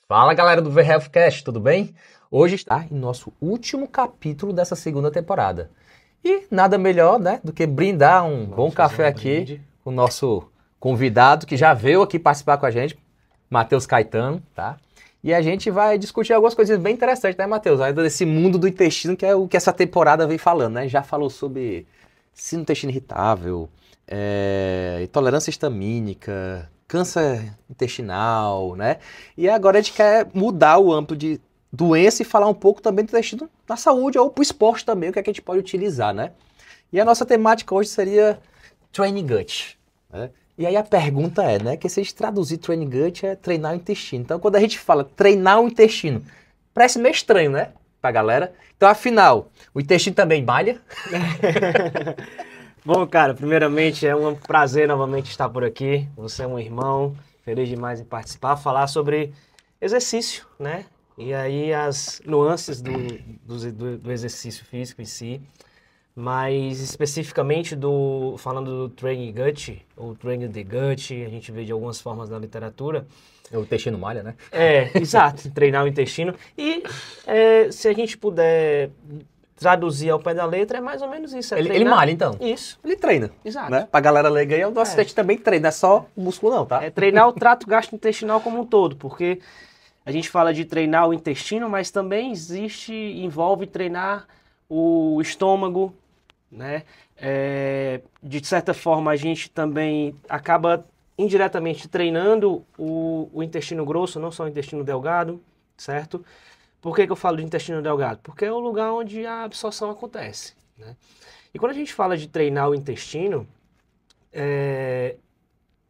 Fala galera do VHFcast, tudo bem? Hoje está em nosso último capítulo dessa segunda temporada. E nada melhor, né, do que brindar um bom café aqui com o nosso convidado que já veio aqui participar com a gente, Matheus Caetano, tá? E a gente vai discutir algumas coisas bem interessantes, né, Matheus? Ainda desse mundo do intestino que é o que essa temporada vem falando, né? Já falou sobre síndrome do intestino irritável, intolerância histamínica, câncer intestinal, né? E agora a gente quer mudar o âmbito de doença e falar um pouco também do intestino na saúde ou pro esporte também, o que é que a gente pode utilizar, né? E a nossa temática hoje seria training gut, né? E aí a pergunta é, né, que se a gente traduzir training gut é treinar o intestino. Então quando a gente fala treinar o intestino, parece meio estranho, né, pra galera. Então afinal, o intestino também malha? Bom, cara, primeiramente é um prazer novamente estar por aqui. Você é um irmão, feliz demais em participar, falar sobre exercício, né? E aí as nuances do exercício físico em si, mas especificamente falando do training gut, ou training the gut, a gente vê de algumas formas na literatura. O intestino malha, né? Exato, treinar o intestino. E se a gente puder traduzir ao pé da letra, é mais ou menos isso. Ele malha, então? Isso. Ele treina. Exato. Né? Pra galera leiga aí, o nosso intestino também treina, não é só o músculo não, tá? É treinar o trato gastrointestinal como um todo, porque a gente fala de treinar o intestino, mas também envolve treinar o estômago, né? De certa forma, a gente também acaba indiretamente treinando o intestino grosso, não só o intestino delgado, certo? Por que eu falo de intestino delgado? Porque é o lugar onde a absorção acontece, né? E quando a gente fala de treinar o intestino,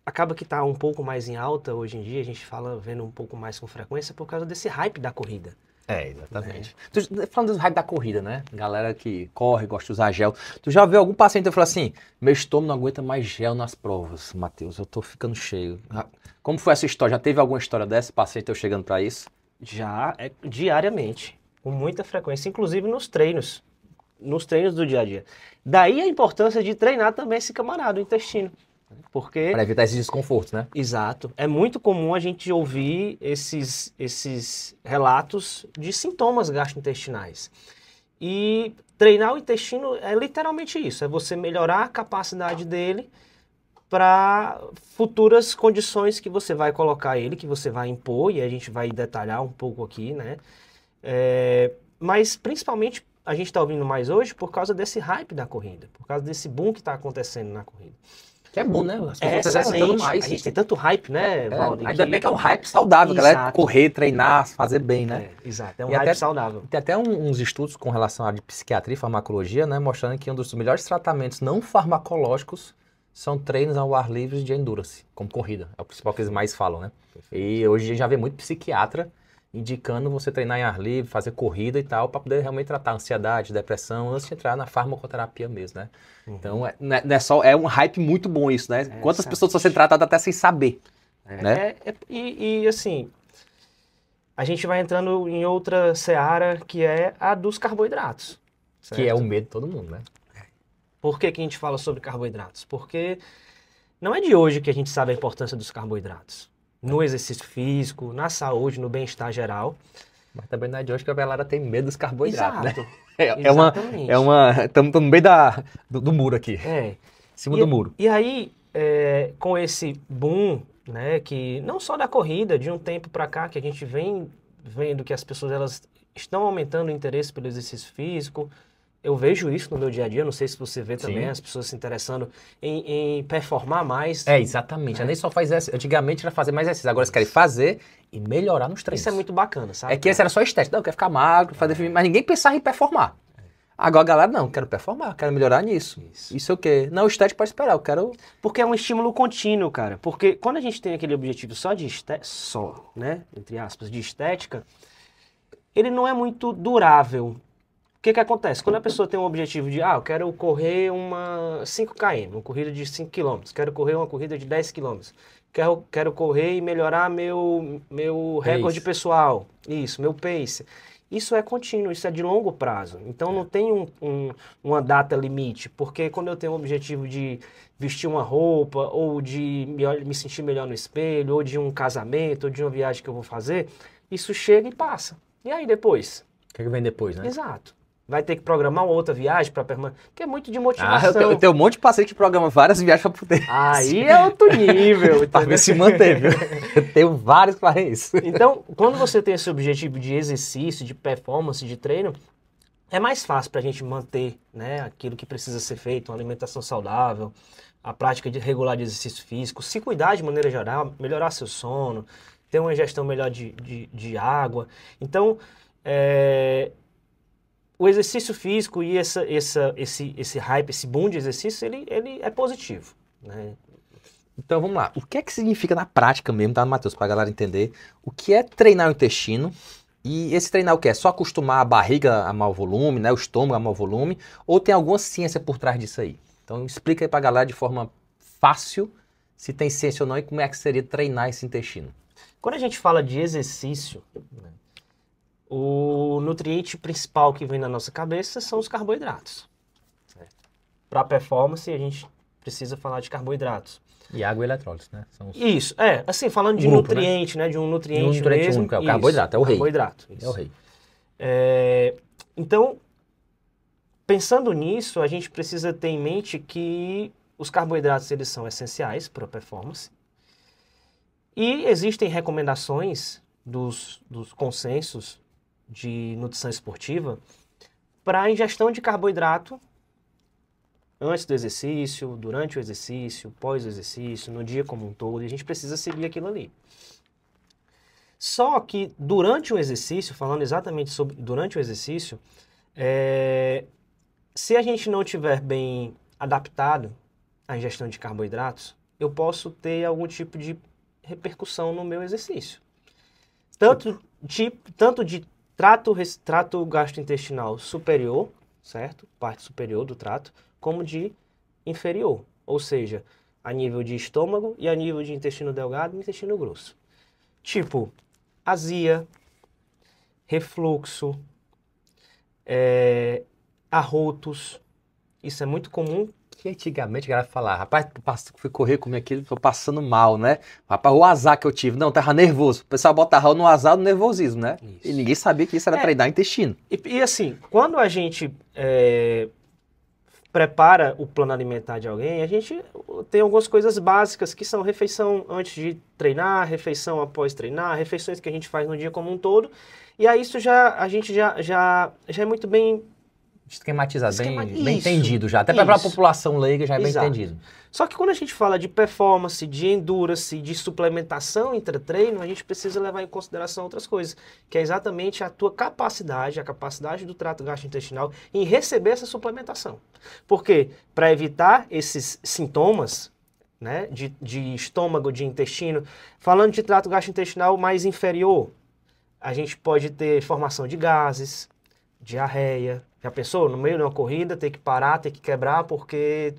acaba que está um pouco mais em alta hoje em dia, a gente fala vendo um pouco mais com frequência por causa desse hype da corrida. Exatamente. Falando do hype da corrida, né? Galera que corre, gosta de usar gel. Tu já viu algum paciente que fala assim, meu estômago não aguenta mais gel nas provas, Matheus, eu tô ficando cheio. Como foi essa história? Já teve alguma história dessa, paciente eu chegando para isso? Já diariamente, com muita frequência, inclusive nos treinos do dia a dia. Daí a importância de treinar também esse camarada, o intestino. Porque... Para evitar esses desconfortos, né? Exato. É muito comum a gente ouvir esses relatos de sintomas gastrointestinais. E treinar o intestino é literalmente isso, é você melhorar a capacidade dele para futuras condições que você vai colocar ele, que você vai impor, e a gente vai detalhar um pouco aqui, né? Mas principalmente a gente está ouvindo mais hoje por causa desse hype da corrida, por causa desse boom que está acontecendo na corrida. Que é bom, né? As pessoas Excelente. exercitando mais. A gente tem tanto hype, né, Valdir? Ainda bem que é um hype saudável, galera. Correr, treinar, fazer bem, né? Exato, é um E hype até, saudável. Tem até uns estudos com relação à de psiquiatria e farmacologia, né? Mostrando que um dos melhores tratamentos não farmacológicos são treinos ao ar livre de endurance, como corrida. É o principal que eles mais falam, né? E hoje a gente já vê muito psiquiatra indicando você treinar em ar livre, fazer corrida e tal, para poder realmente tratar ansiedade, depressão, antes de entrar na farmacoterapia mesmo, né? Então, é um hype muito bom isso, né? Quantas pessoas estão sendo tratadas até sem saber, né? E assim, a gente vai entrando em outra seara, que é a dos carboidratos. Certo? Que é o medo de todo mundo, né? Por que a gente fala sobre carboidratos? Porque não é de hoje que a gente sabe a importância dos carboidratos. No exercício físico, na saúde, no bem-estar geral. Mas também não é de hoje que a galera tem medo dos carboidratos, Exato. né? Estamos no meio do muro aqui. Em cima do muro. E aí, com esse boom, né, que não só da corrida, de um tempo para cá, que a gente vem vendo que as pessoas elas estão aumentando o interesse pelo exercício físico. Eu vejo isso no meu dia a dia, não sei se você vê também, as pessoas se interessando em performar mais. Exatamente. Nem só faz exercício. Antigamente era fazer mais exercício, agora eles querem fazer e melhorar nos treinos. Isso é muito bacana, sabe? É que esse era só estética. Não, eu quero ficar magro, mas ninguém pensava em performar. Agora a galera, não, quero performar, quero melhorar nisso. Isso é o quê? Não, o estético pode esperar, eu quero... Porque é um estímulo contínuo, cara. Porque quando a gente tem aquele objetivo só de né, entre aspas, de estética, ele não é muito durável. O que acontece? Quando a pessoa tem um objetivo de, eu quero correr uma 5 km, uma corrida de 5 km, quero correr uma corrida de 10 km, quero correr e melhorar meu recorde pessoal, isso, meu pace. isso é contínuo, isso é de longo prazo. Então não tem uma data limite, porque quando eu tenho o objetivo de vestir uma roupa, ou de me sentir melhor no espelho, ou de um casamento, ou de uma viagem que eu vou fazer, isso chega e passa. E aí depois? O que vem depois, né? Exato. Vai ter que programar uma outra viagem para permanecer, porque é muito de motivação. Eu tenho um monte de parceiro que programa várias viagens para poder... Aí é outro nível. Para ver se mantém, viu? Eu tenho vários que fazem isso. Então, quando você tem esse objetivo de exercício, de performance, de treino, é mais fácil para a gente manter, né, aquilo que precisa ser feito, uma alimentação saudável, a prática regular de exercício físico, se cuidar de maneira geral, melhorar seu sono, ter uma ingestão melhor de água. Então, o exercício físico e esse hype, esse boom de exercício, ele é positivo, né? Então vamos lá. O que é que significa na prática mesmo, tá, Matheus, para a galera entender o que é treinar o intestino? E esse treinar o que é? Só acostumar a barriga a mau volume, né, o estômago a mau volume? Ou tem alguma ciência por trás disso aí? Então explica aí para a galera de forma fácil se tem ciência ou não e como é que seria treinar esse intestino. Quando a gente fala de exercício, né, o nutriente principal que vem na nossa cabeça são os carboidratos. Para performance, a gente precisa falar de carboidratos. E água e eletrólitos, né? São os... Isso, assim, falando de grupo, nutriente, né? De um nutriente, nutriente único, é o carboidrato, é o rei. Carboidrato, é o rei. Então, pensando nisso, a gente precisa ter em mente que os carboidratos, eles são essenciais para a performance. E existem recomendações dos consensos de nutrição esportiva para a ingestão de carboidrato antes do exercício, durante o exercício, pós o exercício, no dia como um todo, e a gente precisa seguir aquilo ali. Só que durante o exercício, falando exatamente sobre durante o exercício, se a gente não estiver bem adaptado à ingestão de carboidratos, eu posso ter algum tipo de repercussão no meu exercício. Tanto de trato gastrointestinal superior, certo? Parte superior do trato, como de inferior, ou seja, a nível de estômago e a nível de intestino delgado e intestino grosso. Tipo, azia, refluxo, arrotos, isso é muito comum. Que antigamente a galera falava, rapaz, fui correr, comer aquilo, tô passando mal, né? Rapaz, o azar que eu tive, não, tava nervoso. O pessoal botava no azar do nervosismo, né? Isso. E ninguém sabia que isso era treinar intestino. E assim, quando a gente prepara o plano alimentar de alguém, a gente tem algumas coisas básicas que são refeição antes de treinar, refeição após treinar, refeições que a gente faz no dia como um todo. E aí isso a gente já é muito bem esquematizado, bem entendido já. Até para a população leiga já é bem entendido. Só que quando a gente fala de performance, de endurance, de suplementação intra-treino, a gente precisa levar em consideração outras coisas, que é exatamente a tua capacidade, a capacidade do trato gastrointestinal em receber essa suplementação. Porque para evitar esses sintomas, né, de estômago, de intestino, falando de trato gastrointestinal mais inferior, a gente pode ter formação de gases, diarreia. Já pensou? No meio de uma corrida, ter que parar, ter que quebrar porque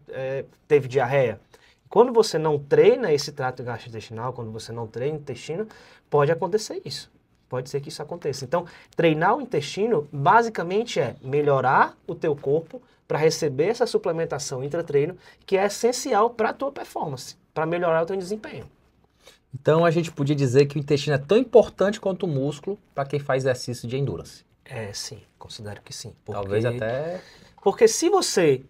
teve diarreia. Quando você não treina esse trato gastrointestinal, quando você não treina o intestino, pode acontecer isso. Pode ser que isso aconteça. Então, treinar o intestino, basicamente, é melhorar o teu corpo para receber essa suplementação intratreino, que é essencial para a tua performance, para melhorar o teu desempenho. Então, a gente podia dizer que o intestino é tão importante quanto o músculo para quem faz exercício de endurance. Sim, considero que sim. Talvez até... Porque se você...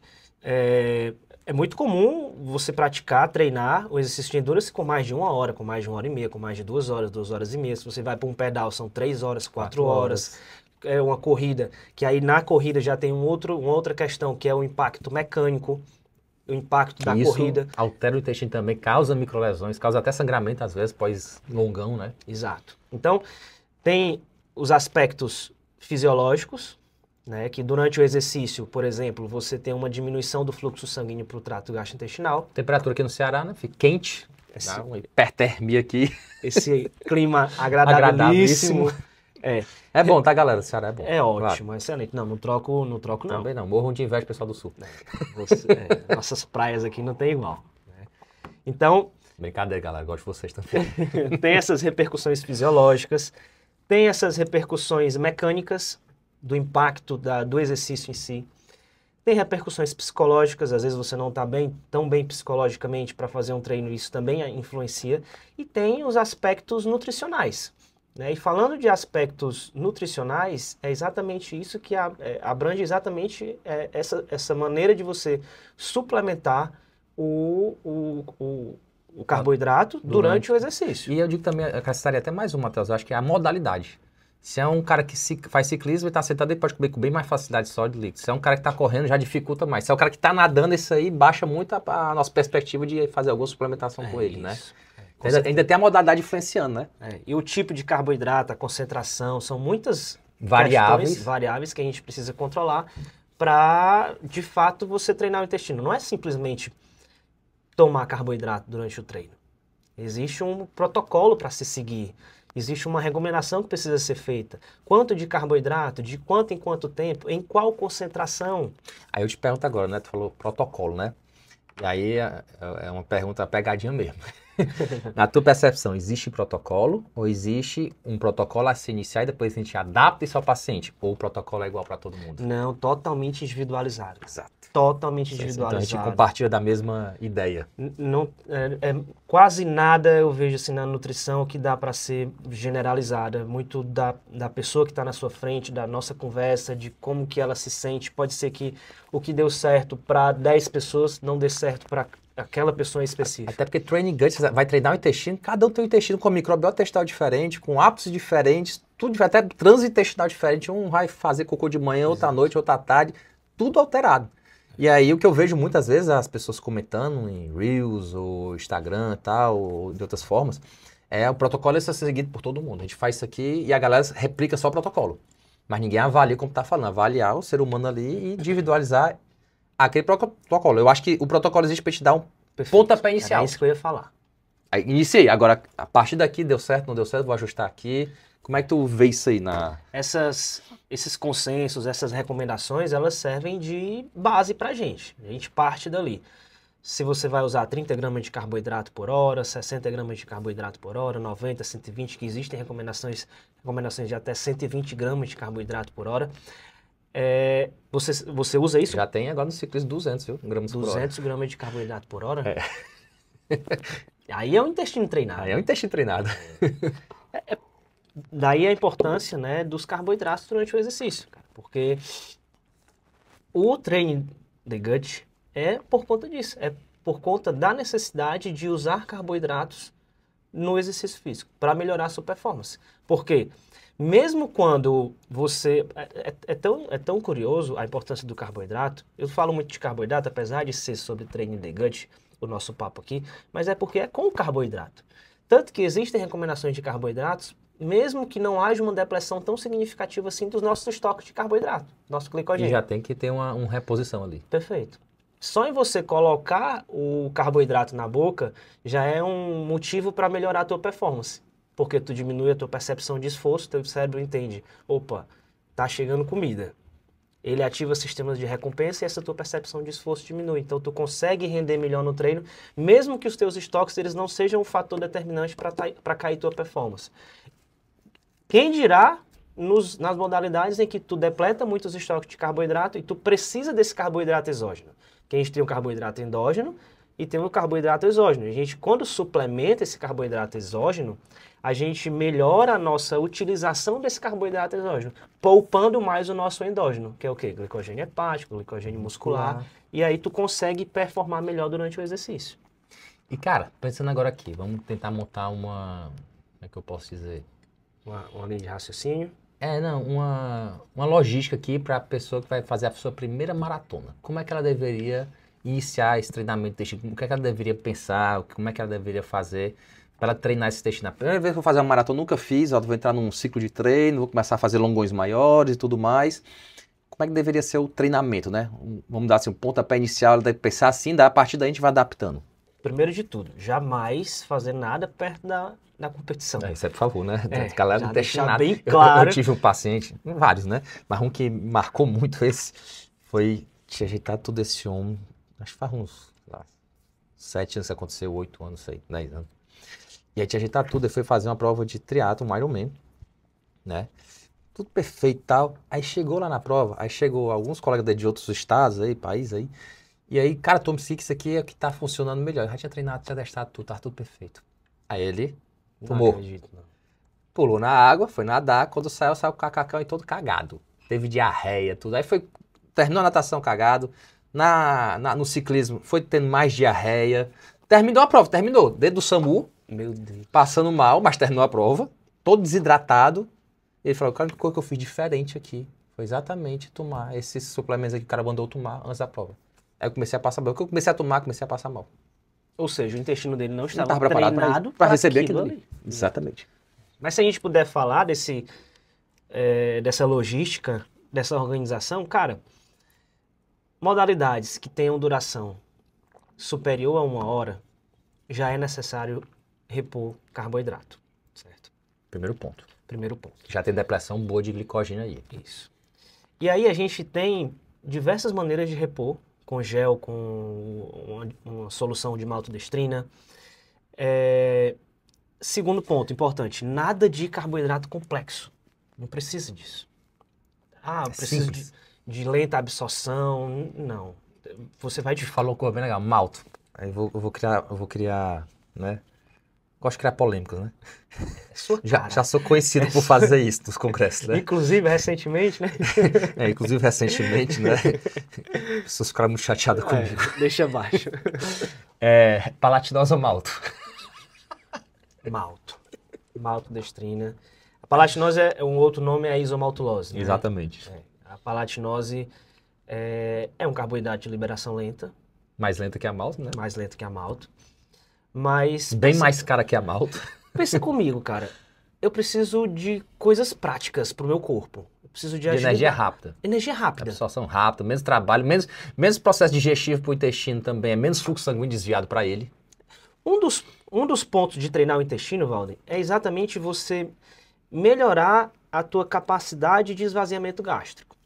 É muito comum você praticar, treinar o exercício de endurance com mais de 1 hora, com mais de 1 hora e meia, com mais de 2 horas, 2 horas e meia. Se você vai para um pedal, são 3 horas, 4 horas. É uma corrida, que aí na corrida já tem uma outra questão, que é o impacto mecânico, o impacto da corrida. Altera o intestino também, causa microlesões, causa até sangramento às vezes, pós-longão, né? Exato. Então, tem os aspectos fisiológicos, né, que durante o exercício, por exemplo, você tem uma diminuição do fluxo sanguíneo para o trato gastrointestinal. Temperatura aqui no Ceará, né? Fica quente, dá uma hipertermia aqui. Esse clima agradabilíssimo. É bom, tá, galera? O Ceará é bom. É ótimo, claro. Excelente. Não troco não. Também não, morram de inveja pessoal do Sul. Nossas praias aqui não tem igual. Né? Então... Brincadeira, galera, gosto de vocês também. Tem essas repercussões fisiológicas. Tem essas repercussões mecânicas do impacto do exercício em si. Tem repercussões psicológicas, às vezes você não está tão bem psicologicamente para fazer um treino, isso também influencia. E tem os aspectos nutricionais, né? E falando de aspectos nutricionais, é exatamente isso que abrange exatamente essa maneira de você suplementar o carboidrato durante o exercício. E eu digo também, eu acrescentaria até mais um, Matheus, eu acho que é a modalidade. Se é um cara que faz ciclismo e está sentado, ele pode comer com bem mais facilidade sólido líquido. Se é um cara que está correndo, já dificulta mais. Se é um cara que está nadando, isso aí baixa muito a nossa perspectiva de fazer alguma suplementação com ele, né? Ainda tem a modalidade influenciando, né? E o tipo de carboidrato, a concentração, são muitas variáveis que a gente precisa controlar para, de fato, você treinar o intestino. Não é simplesmente tomar carboidrato durante o treino. Existe um protocolo para se seguir. Existe uma recomendação que precisa ser feita. Quanto de carboidrato, de quanto em quanto tempo, em qual concentração? Aí eu te pergunto agora, né? Tu falou protocolo, né? E aí é uma pergunta pegadinha mesmo. Na tua percepção, existe protocolo ou existe um protocolo a se iniciar e depois a gente adapta isso ao paciente? Ou o protocolo é igual para todo mundo? Não, totalmente individualizado. Exato. Totalmente individualizado. Então a gente compartilha da mesma ideia. Não, quase nada eu vejo assim na nutrição que dá para ser generalizada. Muito da pessoa que está na sua frente, da nossa conversa, de como que ela se sente. Pode ser que o que deu certo para 10 pessoas não dê certo para aquela pessoa específica. Até porque training gut, você vai treinar o intestino, cada um tem um intestino com microbiota intestinal diferente, com hábitos diferentes, tudo, até trânsito intestinal diferente. Um vai fazer cocô de manhã, outra à noite, outra à tarde, tudo alterado. E aí o que eu vejo muitas vezes as pessoas comentando em Reels ou Instagram e tal, ou de outras formas, o protocolo é ser seguido por todo mundo. A gente faz isso aqui e a galera replica só o protocolo. Mas ninguém avalia como está falando, avaliar o ser humano ali e individualizar aquele protocolo. Eu acho que o protocolo existe para te dar um pontapé inicial. É isso que eu ia falar. Aí, iniciei. Agora, a partir daqui, deu certo, não deu certo, vou ajustar aqui. Como é que tu vê isso aí Esses consensos, essas recomendações, elas servem de base pra gente. A gente parte dali. Se você vai usar 30 gramas de carboidrato por hora, 60 gramas de carboidrato por hora, 90, 120, que existem recomendações de até 120 gramas de carboidrato por hora. Você usa isso? Já tem agora no ciclismo 200, viu? Gramas por hora. 200 gramas de carboidrato por hora? Aí é um intestino treinado. Aí é um intestino treinado. Daí a importância, né, dos carboidratos durante o exercício, cara, porque o training the gut é por conta disso, é por conta da necessidade de usar carboidratos no exercício físico para melhorar a sua performance. Porque mesmo quando você... É tão curioso a importância do carboidrato. Eu falo muito de carboidrato, apesar de ser sobre training the gut, o nosso papo aqui, mas é porque é com carboidrato. Tanto que existem recomendações de carboidratos mesmo que não haja uma depressão tão significativa assim dos nossos estoques de carboidrato, nosso glicogênio. E já tem que ter uma reposição ali. Perfeito. Só em você colocar o carboidrato na boca já é um motivo para melhorar a tua performance. Porque tu diminui a tua percepção de esforço, teu cérebro entende, opa, tá chegando comida. Ele ativa sistemas de recompensa e essa tua percepção de esforço diminui. Então tu consegue render melhor no treino, mesmo que os teus estoques eles não sejam um fator determinante para cair tua performance. Quem dirá nas modalidades em que tu depleta muitos estoques de carboidrato e tu precisa desse carboidrato exógeno. Que a gente tem o carboidrato endógeno e tem o carboidrato exógeno. A gente, quando suplementa esse carboidrato exógeno, a gente melhora a nossa utilização desse carboidrato exógeno, poupando mais o nosso endógeno, que é o quê? Glicogênio hepático, glicogênio muscular. E aí tu consegue performar melhor durante o exercício. E cara, pensando agora aqui, vamos tentar montar uma... Como é que eu posso dizer? Uma linha de raciocínio. Uma logística aqui para a pessoa que vai fazer a sua primeira maratona. Como é que ela deveria iniciar esse treinamento de intestino? O que é que ela deveria pensar? Como é que ela deveria fazer para ela treinar esse intestino? A primeira vez que eu vou fazer uma maratona, nunca fiz, vou entrar num ciclo de treino, vou começar a fazer longões maiores e tudo mais. Como é que deveria ser o treinamento, né? Vamos dar assim, um pontapé inicial, ela deve pensar assim, a partir daí a gente vai adaptando. Primeiro de tudo, jamais fazer nada perto da competição. Isso é por favor, né? Galera não deixa nada. Bem claro. Eu tive um paciente, vários, né? Mas um que marcou muito esse foi te ajeitar tudo esse homem. Acho que faz uns 7 anos que aconteceu, 8 anos, sei, 10 anos. E aí te ajeitar tudo, ele foi fazer uma prova de triatlo, um Ironman. né? Tudo perfeito e tal. Aí chegou lá na prova, aí chegou alguns colegas de outros estados aí, países aí. E aí, cara, tome que isso aqui é o que tá funcionando melhor. Eu já tinha treinado, tinha testado tudo, tava tudo perfeito. Aí ele tomou. Não acredito, não. Pulou na água, foi nadar. Quando saiu com o macacão e todo cagado. Teve diarreia, tudo. Aí foi, terminou a natação cagado. No ciclismo foi tendo mais diarreia. Terminou a prova, terminou. Dentro do SAMU, Meu Deus. passando mal, mas terminou a prova. Todo desidratado. Ele falou, cara, que coisa que eu fiz diferente aqui foi exatamente tomar esses suplementos aqui que o cara mandou tomar antes da prova. Aí eu comecei a passar mal. O que eu comecei a tomar, comecei a passar mal. Ou seja, o intestino dele não Não estava estava preparado treinado para receber aquilo aquilo ali. Exatamente. Mas se a gente puder falar dessa logística, dessa organização, cara, modalidades que tenham duração superior a 1 hora, já é necessário repor carboidrato, certo? Primeiro ponto. Primeiro ponto. Já tem depressão boa de glicogênio aí. Isso. E aí a gente tem diversas maneiras de repor, com gel, com uma solução de maltodestrina. Segundo ponto importante, nada de carboidrato complexo. Não precisa disso. Precisa de lenta absorção. Não. Você vai... Falou coisa bem legal, malto. Aí eu vou criar, né? Gosto de criar polêmicas, né? Já sou conhecido por fazer isso nos congressos, né? Inclusive, recentemente, né? Inclusive, recentemente, né? As pessoas ficaram muito chateadas comigo. Deixa abaixo. Palatinose ou malto? Maltodestrina. A palatinose um outro nome, é a isomaltulose. Né? Exatamente. A palatinose é um carboidrato de liberação lenta. Mais lenta que a malto, né? Mais lenta que a malto. Mas... Bem mais cara que a malto. Pensa comigo, cara. Eu preciso de coisas práticas pro meu corpo. Eu preciso de ajuda. Energia rápida. Energia rápida. Absorção rápida, menos trabalho, menos processo digestivo pro intestino também, é menos fluxo sanguíneo desviado para ele. Um dos pontos de treinar o intestino, Valden, é exatamente você melhorar a tua capacidade de esvaziamento gástrico.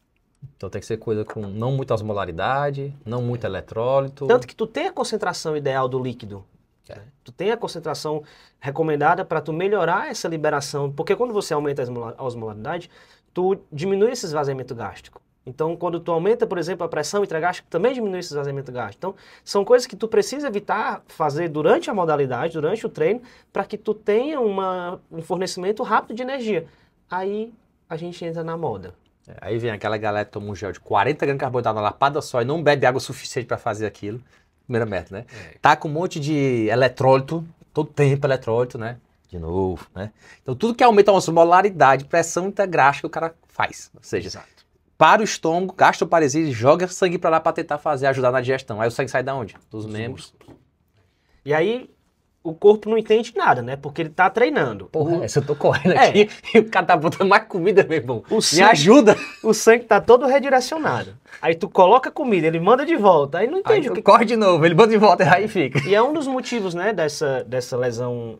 Então tem que ser coisa com não muita osmolaridade, não muito eletrólito. Tanto que tu tem a concentração ideal do líquido. Né? Tu tem a concentração recomendada para tu melhorar essa liberação, porque quando você aumenta a osmolaridade, tu diminui esse esvaziamento gástrico. Então, quando tu aumenta, por exemplo, a pressão intragástrica, também diminui esse esvaziamento gástrico. Então, são coisas que tu precisa evitar fazer durante a modalidade, durante o treino, para que tu tenha um fornecimento rápido de energia. Aí, a gente entra na moda. Aí vem aquela galera que toma um gel de 40 gramas de carboidrato na lapada só e não bebe água suficiente para fazer aquilo. Primeira meta, né? Tá com um monte de eletrólito, todo tempo eletrólito, né? De novo, né? Então, tudo que aumenta a osmolaridade, pressão intragástrica, o cara faz. Ou seja, Exato. Para o estômago, gastroparesia, joga sangue para lá para tentar ajudar na digestão. Aí o sangue sai da onde? Dos membros. E aí, o corpo não entende nada, né? Porque ele tá treinando. Porra, eu tô correndo aqui e o cara tá botando mais comida, meu irmão. Me ajuda! O sangue tá todo redirecionado. Aí tu coloca comida, ele manda de volta. Aí não entende o que... Corre de novo, ele manda de volta e aí fica. E é um dos motivos, né, dessa lesão,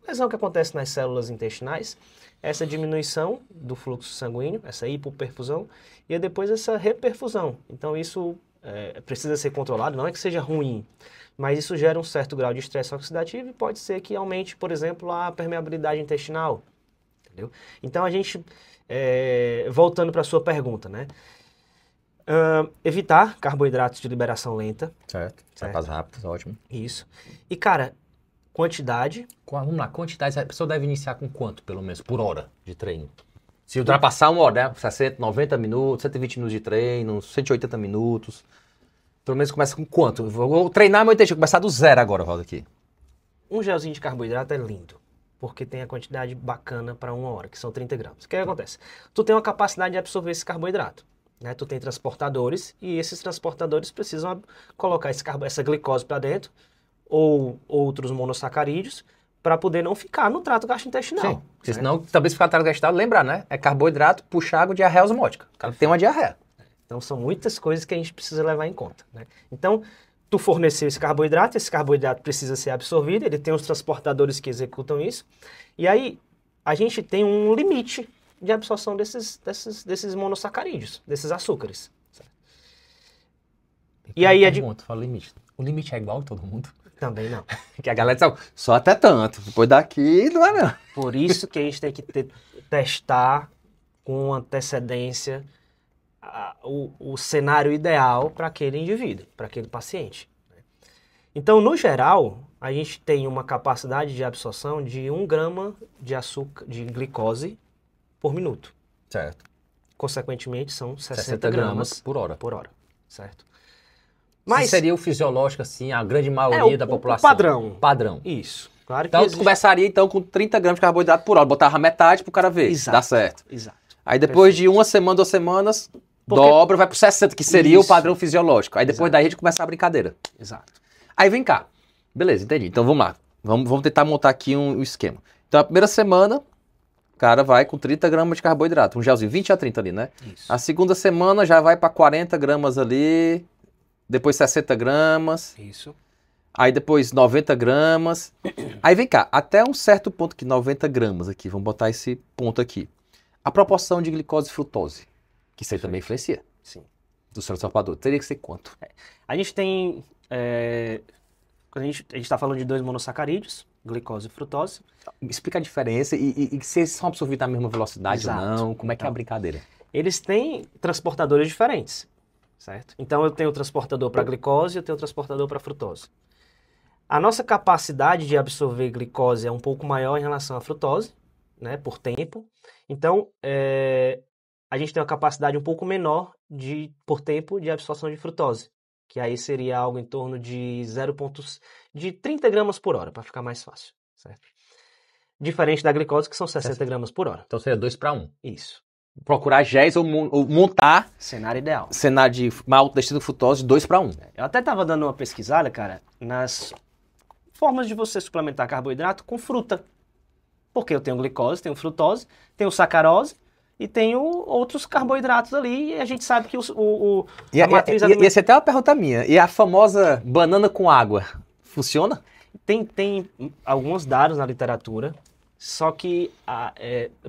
lesão que acontece nas células intestinais, essa diminuição do fluxo sanguíneo, essa hipoperfusão, e depois essa reperfusão. Então isso precisa ser controlado, não é que seja ruim, mas isso gera um certo grau de estresse oxidativo e pode ser que aumente, por exemplo, a permeabilidade intestinal. Entendeu? Então a gente, voltando para a sua pergunta, né? Evitar carboidratos de liberação lenta. Certo. Etapas rápidas, ótimo. Isso. E, cara, quantidade. Vamos lá, quantidade. A pessoa deve iniciar com quanto, pelo menos, por hora de treino? Se ultrapassar 1 hora, né? 60, 90 minutos, 120 minutos de treino, 180 minutos. Pelo menos começa com quanto? Vou treinar meu intestino, começar do zero agora, Valdo, aqui. Um gelzinho de carboidrato é lindo, porque tem a quantidade bacana para 1 hora, que são 30 gramas. O que acontece? Tu tem uma capacidade de absorver esse carboidrato. Né? Tu tem transportadores e esses transportadores precisam colocar essa glicose para dentro ou outros monossacarídeos para poder não ficar no trato gastrointestinal. Sim, porque senão também se ficar no trato gastrointestinal, lembrar, né? É carboidrato, puxa água, diarreia osmótica. O cara tem uma diarreia. Então são muitas coisas que a gente precisa levar em conta. Né? Então, tu forneceu esse carboidrato precisa ser absorvido, ele tem os transportadores que executam isso, e aí a gente tem um limite de absorção desses monossacarídeos, desses açúcares. Certo? E aí fala limite. O limite é igual em todo mundo? Também não. Que a galera diz, só até tanto. Depois daqui, não é não. Por isso que a gente tem que testar com antecedência o cenário ideal para aquele indivíduo, para aquele paciente. Então, no geral, a gente tem uma capacidade de absorção de 1 grama de açúcar, de glicose por minuto. Certo. Consequentemente, são 60 gramas por hora. Certo? Mas seria o fisiológico, assim, a grande maioria da população. O padrão. Isso. Claro que então, tu começaria, então, com 30 gramas de carboidrato por hora. Botava metade pro cara ver. Exato. Dá certo. Exato. Aí, depois de 1 semana, 2 semanas, dobra, vai pro 60, que seria o padrão fisiológico. Aí, depois daí, a gente começa a brincadeira. Exato. Aí, vem cá. Beleza, entendi. Então, vamos lá. Vamos tentar montar aqui um esquema. Então, a primeira semana, o cara vai com 30 gramas de carboidrato. Um gelzinho, 20 a 30 ali, né? Isso. A segunda semana, já vai para 40 gramas ali. Depois 60 gramas. Isso. Aí depois 90 gramas. Aí vem cá, até um certo ponto que 90 gramas aqui, vamos botar esse ponto aqui. A proporção de glicose e frutose, que isso aí também influencia. Sim. Do seu salvador, teria que ser quanto? A gente tem... Quando a gente está falando de 2 monossacarídeos, glicose e frutose. Explica a diferença e se eles são absorvidos à mesma velocidade Exato. ou não, como é que é a brincadeira? Eles têm transportadores diferentes, certo? Então eu tenho o transportador para glicose e eu tenho o transportador para frutose. A nossa capacidade de absorver glicose é um pouco maior em relação à frutose, né, por tempo. Então, a gente tem uma capacidade um pouco menor por tempo de absorção de frutose, que aí seria algo em torno de 30 gramas por hora, para ficar mais fácil, certo? Diferente da glicose, que são 60 gramas por hora. Então seria 2 para 1. Isso. Procurar GES ou montar cenário ideal. Cenário de maltodextrina frutose de 2 para 1. Eu até estava dando uma pesquisada, cara, nas formas de você suplementar carboidrato com fruta. Porque eu tenho glicose, tenho frutose, tenho sacarose e tenho outros carboidratos ali. E a gente sabe que a matriz alimentar... E essa é até uma pergunta minha. E a famosa banana com água, funciona? Tem alguns dados na literatura, só que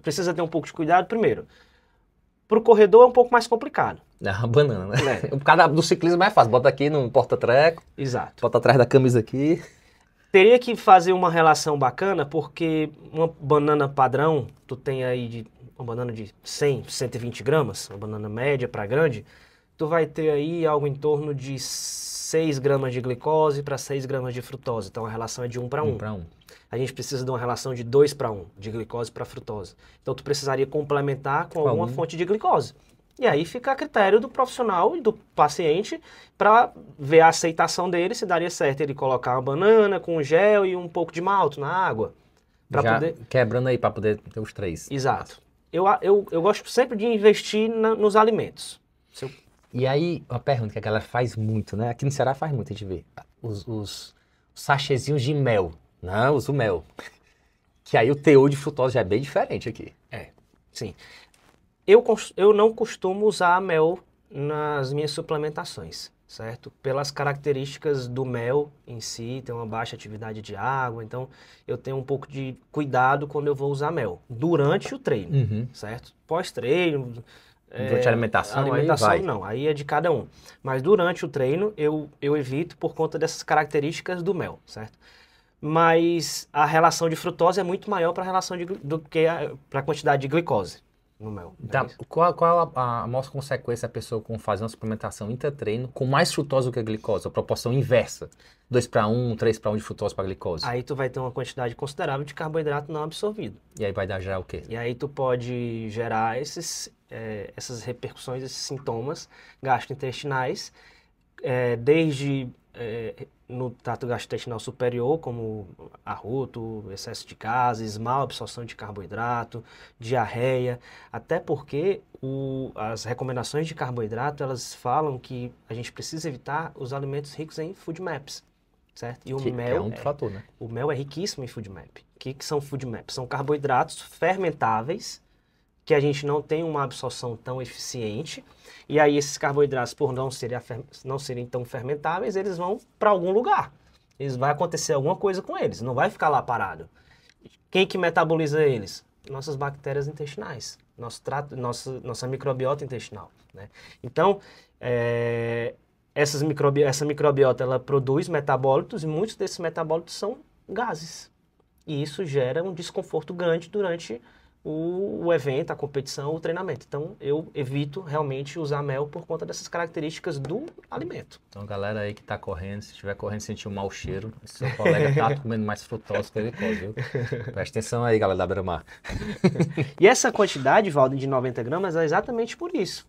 precisa ter um pouco de cuidado. Primeiro, para o corredor é um pouco mais complicado. A banana, né? Por causa do ciclismo é mais fácil. Bota aqui no porta-treco. Exato. Bota atrás da camisa aqui. Teria que fazer uma relação bacana, porque uma banana padrão, tu tem aí uma banana de 100, 120 gramas, uma banana média para grande, tu vai ter aí algo em torno de 6 gramas de glicose para 6 gramas de frutose. Então a relação é de 1 para 1. 1 para 1. A gente precisa de uma relação de 2 para 1, de glicose para frutose. Então tu precisaria complementar com alguma fonte de glicose. E aí fica a critério do profissional e do paciente para ver a aceitação dele, se daria certo ele colocar uma banana com gel e um pouco de malto na água. Já poder... quebrando aí para poder ter os 3. Exato. Eu gosto sempre de investir nos alimentos. E aí, uma pergunta que a galera faz muito, né? Aqui no Ceará faz muito, a gente vê. Os sachezinhos de mel. Não, uso mel. Que aí o teor de frutose já é bem diferente aqui. Sim. Eu não costumo usar mel nas minhas suplementações, certo? Pelas características do mel em si, tem uma baixa atividade de água, então eu tenho um pouco de cuidado quando eu vou usar mel. Durante o treino, certo? Pós-treino... Durante a alimentação aí vai. Não, aí é de cada um. Mas durante o treino eu evito por conta dessas características do mel, certo? Mas a relação de frutose é muito maior para a relação do que para a quantidade de glicose no mel. Então, qual a maior consequência a pessoa com fazer uma suplementação intra-treino com mais frutose do que a glicose? A proporção inversa. 2 para 1, 3 para 1 de frutose para glicose. Aí tu vai ter uma quantidade considerável de carboidrato não absorvido. E aí vai dar já o quê? E aí tu pode gerar essas repercussões, esses sintomas gastrointestinais, desde no trato gastrointestinal superior, como arroto, excesso de gases, má absorção de carboidrato, diarreia, até porque as recomendações de carboidrato, elas falam que a gente precisa evitar os alimentos ricos em FODMAPs, certo? E o mel é um fator, né? O mel é riquíssimo em FODMAP. O que são FODMAPs? São carboidratos fermentáveis que a gente não tem uma absorção tão eficiente, e aí esses carboidratos, por não serem tão fermentáveis, eles vão para algum lugar. Vai acontecer alguma coisa com eles, não vai ficar lá parado. Quem que metaboliza eles? Nossas bactérias intestinais, nossa microbiota intestinal, né? Então, essa microbiota ela produz metabólitos e muitos desses metabólitos são gases. E isso gera um desconforto grande durante o evento, a competição, o treinamento. Então, eu evito realmente usar mel por conta dessas características do alimento. Então, galera aí que tá correndo, se estiver correndo e sentir um mau cheiro, seu colega tá comendo mais frutose que glicose, viu? Presta atenção aí, galera da Beira-Mar. E essa quantidade, Valdo, de 90 gramas é exatamente por isso.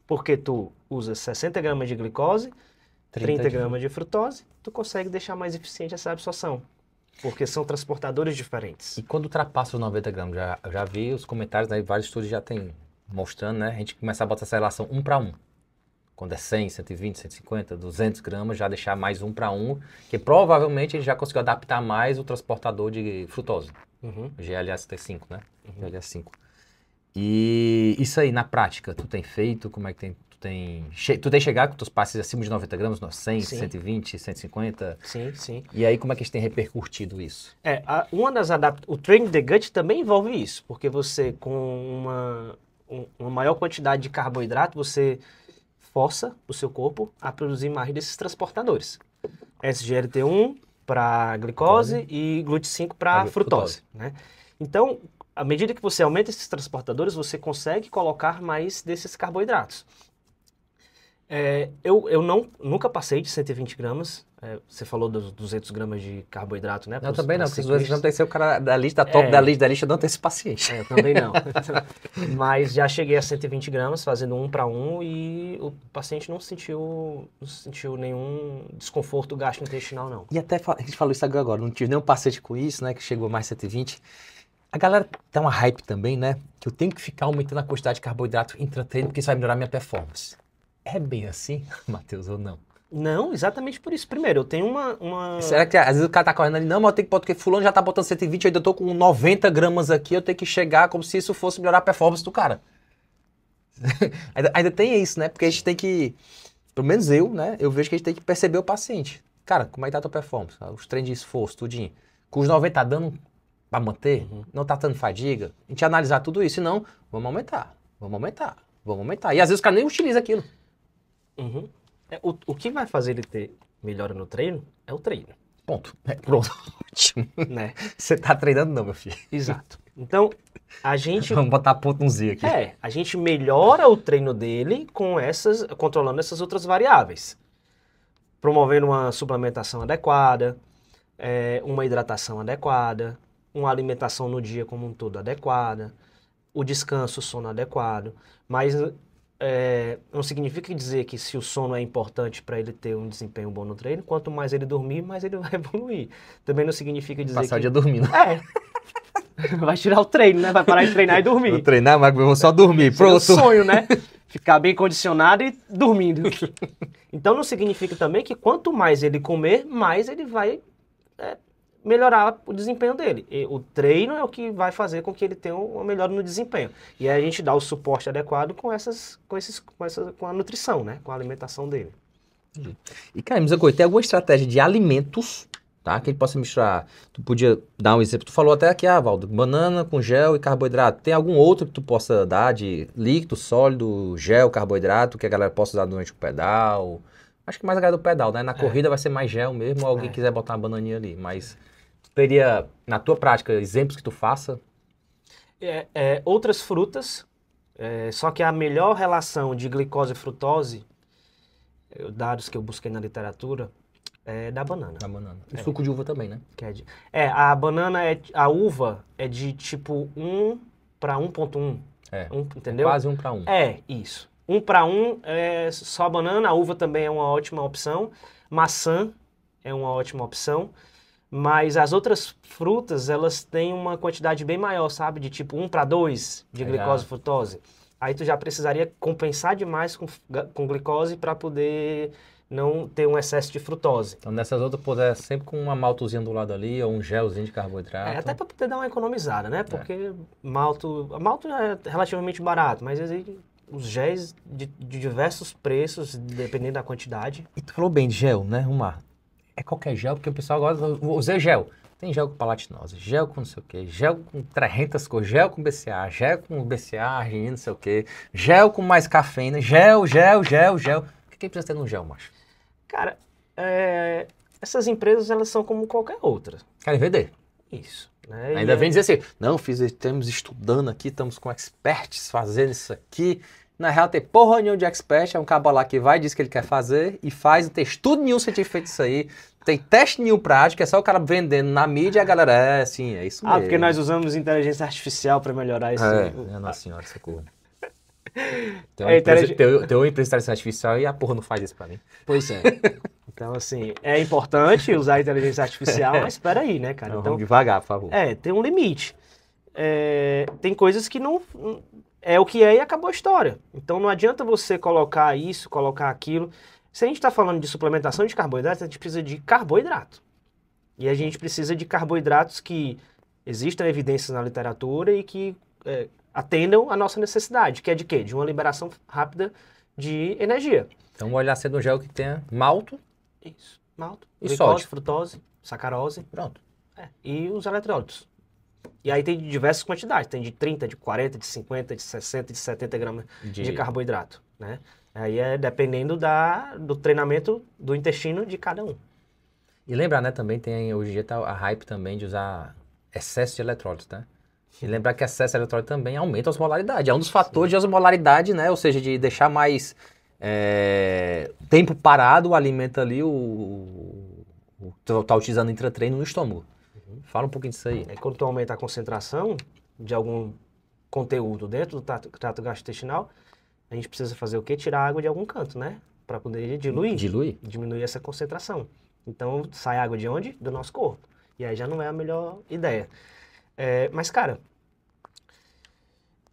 Porque tu usa 60 gramas de glicose, 30 gramas de frutose, tu consegue deixar mais eficiente essa absorção. Porque são transportadores diferentes. E quando ultrapassa os 90 gramas, já vi os comentários, né, vários estudos já tem mostrando, né? A gente começa a botar essa relação 1 para 1. Quando é 100, 120, 150, 200 gramas, já deixar mais 1 para 1, que provavelmente a gente já conseguiu adaptar mais o transportador de frutose. Uhum. GLS-5, né? GLS-5. E isso aí, na prática, tu tem feito? Como é que tem... Tu tem chegado com teus passes acima de 90 gramas, 100, sim. 120, 150? Sim, sim. E aí, como é que a gente tem repercutido isso? O Training the Gut também envolve isso, porque você, com uma maior quantidade de carboidrato, você força o seu corpo a produzir mais desses transportadores. SGLT1 para glicose e GLUT5 para frutose, né? Então, à medida que você aumenta esses transportadores, você consegue colocar mais desses carboidratos. Eu nunca passei de 120 gramas. Você falou dos 200 gramas de carboidrato, né? Eu também não, porque os 200 gramas tem que ser o cara da lista, top da lista, não tem esse paciente. Eu também não. Mas já cheguei a 120 gramas, fazendo 1 para 1, e o paciente não sentiu nenhum desconforto gastrointestinal, não. E até a gente falou isso agora, não tive nenhum paciente com isso, né? Que chegou a mais 120. A galera tem uma hype também, né? Que eu tenho que ficar aumentando a quantidade de carboidrato intra-treino, porque isso vai melhorar minha performance. É bem assim, Matheus, ou não? Não, exatamente por isso. Primeiro, eu tenho uma... Será que às vezes o cara tá correndo ali, não, mas eu tenho que botar, porque fulano já tá botando 120, eu ainda tô com 90 gramas aqui, eu tenho que chegar como se isso fosse melhorar a performance do cara. ainda tem isso, né? Porque a gente tem que, pelo menos eu, né? Eu vejo que a gente tem que perceber o paciente. Cara, como é que tá a tua performance? Os treinos de esforço, tudinho. Com os 90 tá dando pra manter? Uhum. Não tá dando fadiga? A gente analisar tudo isso, senão, vamos aumentar. E às vezes o cara nem utiliza aquilo. Uhum. O que vai fazer ele ter melhora no treino é o treino. Ponto. Pronto. Ótimo. Né? Você tá treinando não, meu filho. Exato. Então, a gente... Vamos botar ponto no Z aqui. A gente melhora o treino dele controlando essas outras variáveis. Promovendo uma suplementação adequada, uma hidratação adequada, uma alimentação no dia como um todo adequada, o descanso, o sono adequado. Mas... não significa dizer que se o sono é importante para ele ter um desempenho bom no treino, quanto mais ele dormir, mais ele vai evoluir. Também não significa dizer Passar o dia dormindo. Vai tirar o treino, né? Vai parar de treinar e dormir. Vou treinar, mas vou só dormir. Pronto. É o sonho, né? Ficar bem condicionado e dormindo. Então não significa também que quanto mais ele comer, mais ele vai melhorar o desempenho dele. E o treino é o que vai fazer com que ele tenha uma melhora no desempenho. E aí a gente dá o suporte adequado com a nutrição, né? Com a alimentação dele. E, cara, me diz uma coisa, tem alguma estratégia de alimentos, tá? Que ele possa misturar? Tu podia dar um exemplo, tu falou até aqui, Valdo, banana com gel e carboidrato. Tem algum outro que tu possa dar de líquido, sólido, gel, carboidrato, que a galera possa usar durante o pedal? Acho que mais a galera do pedal, né? Na corrida vai ser mais gel mesmo, ou alguém quiser botar uma bananinha ali, mas... Teria, na tua prática, exemplos que tu faça? Outras frutas, só que a melhor relação de glicose e frutose, dados que eu busquei na literatura, é da banana. Da banana. E suco de uva também, né? A banana, a uva é de tipo 1 para 1.1. Entendeu? Quase 1 para 1. Isso. 1 para 1 é só banana, a uva também é uma ótima opção, maçã é uma ótima opção. Mas as outras frutas, elas têm uma quantidade bem maior, sabe? De tipo 1 para 2 de glicose e frutose. Aí tu já precisaria compensar demais com glicose para poder não ter um excesso de frutose. Então nessas outras, puder sempre com uma maltozinha do lado ali, ou um gelzinho de carboidrato. Até para poder dar uma economizada, né? Porque malto é relativamente barato, mas existem os géis de diversos preços, dependendo da quantidade. E tu falou bem de gel, né, Rumar? É qualquer gel, porque o pessoal gosta de usar gel. Tem gel com palatinose, gel com não sei o quê, gel com 300 cores, gel com BCA, gel com BCA, arginina, não sei o quê, gel com mais cafeína, gel. O que precisa ter no gel, macho? Cara, essas empresas, elas são como qualquer outra. Querem vender. Isso. Né? Ainda vem dizer assim, não, estamos estudando aqui, estamos com experts fazendo isso aqui. Na real, tem porra nenhuma de expert, é um cabo lá que vai, diz que ele quer fazer e faz, não tem estudo nenhum científico disso aí, tem teste nenhum prático, é só o cara vendendo na mídia e a galera, sim, é isso mesmo. Porque nós usamos inteligência artificial para melhorar isso. Nossa senhora, socorro. Tem É uma empresa de inteligência artificial e a porra não faz isso pra mim. Pois é. Então, assim, é importante usar a inteligência artificial, mas espera aí, né, cara? Não, então, vamos devagar, por favor. Tem um limite. Tem coisas que não... É o que é e acabou a história. Então, não adianta você colocar isso, colocar aquilo. Se a gente está falando de suplementação de carboidratos, a gente precisa de carboidrato. E a gente precisa de carboidratos que existam evidências na literatura e que atendam a nossa necessidade, que é de quê? De uma liberação rápida de energia. Então, vamos olhar sendo um gel que tenha malto. Isso. Malto, e glicose, sódio, frutose, sacarose. Pronto. E os eletrólitos. E aí tem de diversas quantidades. Tem de 30, de 40, de 50, de 60, de 70 gramas de carboidrato. Né? Aí dependendo do treinamento do intestino de cada um. E lembrar, né, também tem hoje em dia tá a hype também de usar excesso de eletrólitos, né? E lembrar que excesso de eletrólitos também aumenta a osmolaridade. É um dos fatores de osmolaridade, né? Ou seja, de deixar mais tempo parado o alimento ali, tá utilizando intratreino no estômago. Fala um pouquinho disso aí. Quando tu aumenta a concentração de algum conteúdo dentro do trato gastrointestinal, a gente precisa fazer o quê? Tirar água de algum canto, né? Para poder diluir. Diminuir essa concentração. Então, sai água de onde? Do nosso corpo. E aí já não é a melhor ideia. Mas, cara,